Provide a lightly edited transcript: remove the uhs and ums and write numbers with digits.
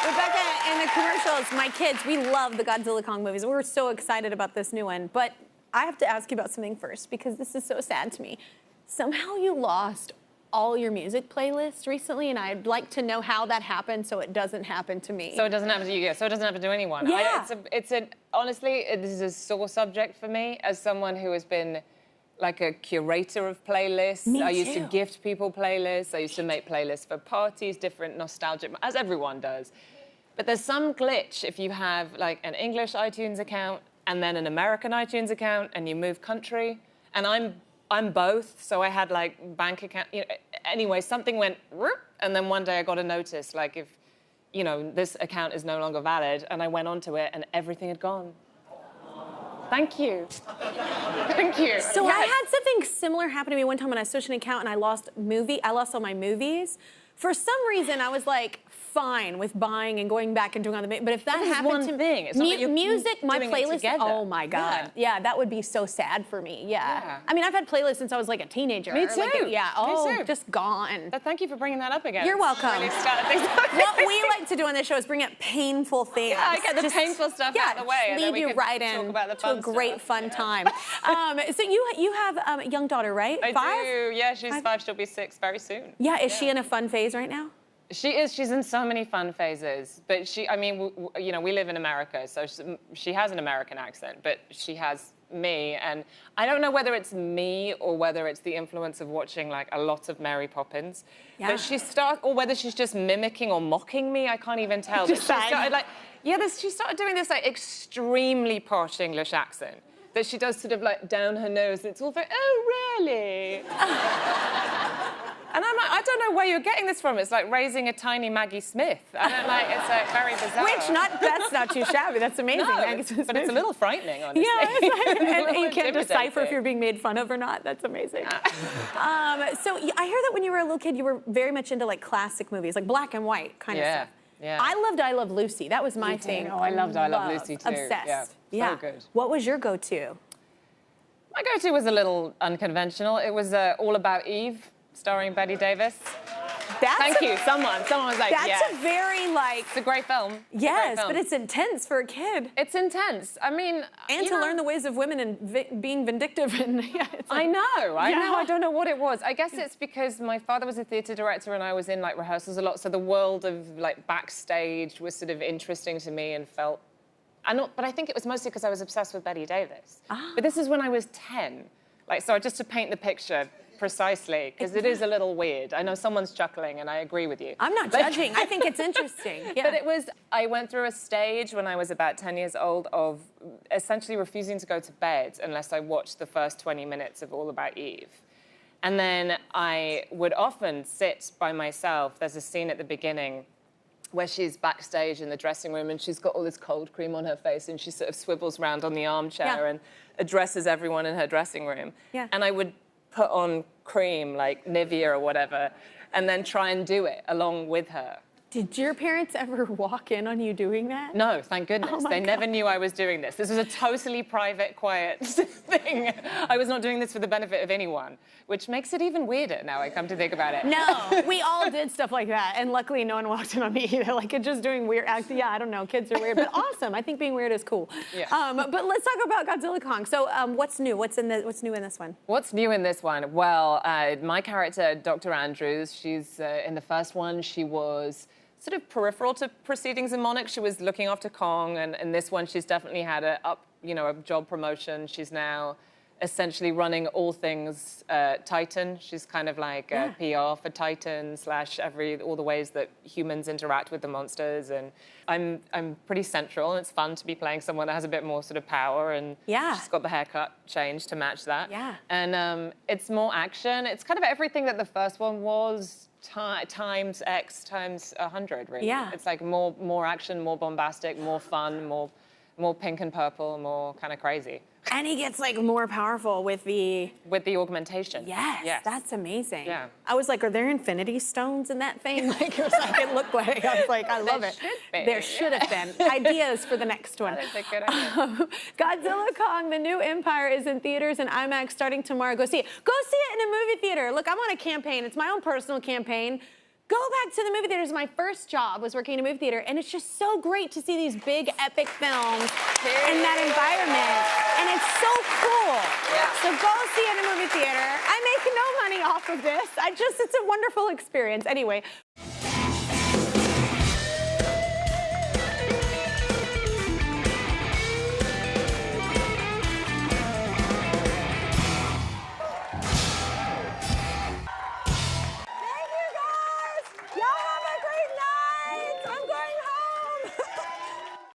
Rebecca, in the commercials, my kids, we love the Godzilla Kong movies. We're so excited about this new one. But I have to ask you about something first, because this is so sad to me. Somehow you lost all your music playlists recently, and I'd like to know how that happened so it doesn't happen to me. So it doesn't happen to you, yeah. So it doesn't happen to anyone. Yeah. Honestly, this is a sore subject for me as someone who has been like a curator of playlists. Me I used too. to gift people playlists. I used to make playlists for parties, different nostalgic, as everyone does. But there's some glitch if you have like an English iTunes account and then an American iTunes account and you move country. And I'm both, so I had like bank account, anyway, something went whoop, and then one day I got a notice like if, this account is no longer valid, and I went onto it and everything had gone. Thank you. Thank you. So I had something similar happen to me one time when I switched an account and I lost all my movies. For some reason, I was like fine with buying and going back and doing other, but if that happened to me, it's not like you're music, my doing it playlist, together. Oh my God. Yeah, that would be so sad for me. Yeah. I mean, I've had playlists since I was like a teenager. Me too. Me too. Just just gone. But thank you for bringing that up again. You're welcome. Really started things up. What we like to do on this show is bring up painful things. Yeah, I get the painful stuff out of the way, and then lead we you can right talk in about the to fun a great stuff. fun time. So you have a young daughter, right? I 5? do. Yeah, she's 5. She'll be 6 very soon. Yeah, is she in a fun phase right now? She is. She's in so many fun phases. But we live in America, so she has an American accent, but she has me. And I don't know whether it's me or whether it's the influence of watching like a lot of Mary Poppins. Yeah. But or whether she's just mimicking or mocking me, I can't even tell. But she started she started doing this like extremely posh English accent that she does sort of like down her nose, and it's all very, oh, really? And I'm like, I don't know where you're getting this from. It's like raising a tiny Maggie Smith. It's like very bizarre. That's not too shabby. That's amazing. No, Maggie Smith. but it's a little frightening, honestly. Yeah, it's like, and you can't intimidating. decipher if you're being made fun of or not. That's amazing. So I hear that when you were a little kid, you were very much into like classic movies, like black and white kind of stuff. Yeah. I loved I Love Lucy. That was my thing. Oh, I loved I Love Lucy too. Obsessed. Yeah, so good. What was your go-to? My go-to was a little unconventional. It was All About Eve, starring Bette Davis. Thank you. Someone was like, that's a very like. It's a great film. Yes, but it's intense for a kid. It's intense. I mean, and to learn the ways of women and being vindictive and I know. I don't know what it was. I guess it's because my father was a theatre director and I was in like rehearsals a lot, so the world of like backstage was sort of interesting to me and felt. But I think it was mostly because I was obsessed with Bette Davis. But this is when I was 10. So just to paint the picture precisely, because it is a little weird. I know someone's chuckling, and I agree with you. I'm not judging. I think it's interesting. Yeah. But I went through a stage when I was about 10 years old of essentially refusing to go to bed unless I watched the first 20 minutes of All About Eve. And then I would often sit by myself. There's a scene at the beginning where she's backstage in the dressing room and she's got all this cold cream on her face and she sort of swivels around on the armchair and addresses everyone in her dressing room. Yeah. And I would put on cream, like Nivea or whatever, and then try and do it along with her. Did your parents ever walk in on you doing that? No, thank goodness. They never knew I was doing this. This was a totally private, quiet thing. I was not doing this for the benefit of anyone, which makes it even weirder now I come to think about it. No, we all did stuff like that, and luckily no one walked in on me either. Like, it's just doing weird acts. Yeah, I don't know, kids are weird, but awesome. I think being weird is cool. Yeah. But let's talk about Godzilla Kong. So what's new? What's new in this one? What's new in this one? Well, my character, Dr. Andrews, she's in the first one, she was sort of peripheral to proceedings in Monarch. She was looking after Kong, and in this one, she's definitely had a job promotion. She's now essentially running all things Titan. She's kind of like PR for Titan / all the ways that humans interact with the monsters. And I'm pretty central, and it's fun to be playing someone that has a bit more sort of power. And she's got the haircut changed to match that. Yeah. And it's more action. It's kind of everything that the first one was. Times X times 100, really. Yeah. It's like more action, more bombastic, more fun, more pink and purple, more kind of crazy. And he gets like more powerful with the augmentation. Yes, that's amazing. Yeah. I was like, are there infinity stones in that thing? Like, it looked like. I was like, I love it. There should have been. Ideas for the next one. That is a good idea. Godzilla Kong, The New Empire, is in theaters and IMAX starting tomorrow. Go see it. Go see it in a movie theater. Look, I'm on a campaign. It's my own personal campaign. go back to the movie theaters. My first job was working in a movie theater, and it's just so great to see these big, epic films in that environment, and it's so cool. Yeah. So go see it in a movie theater. I make no money off of this. It's a wonderful experience. Anyway,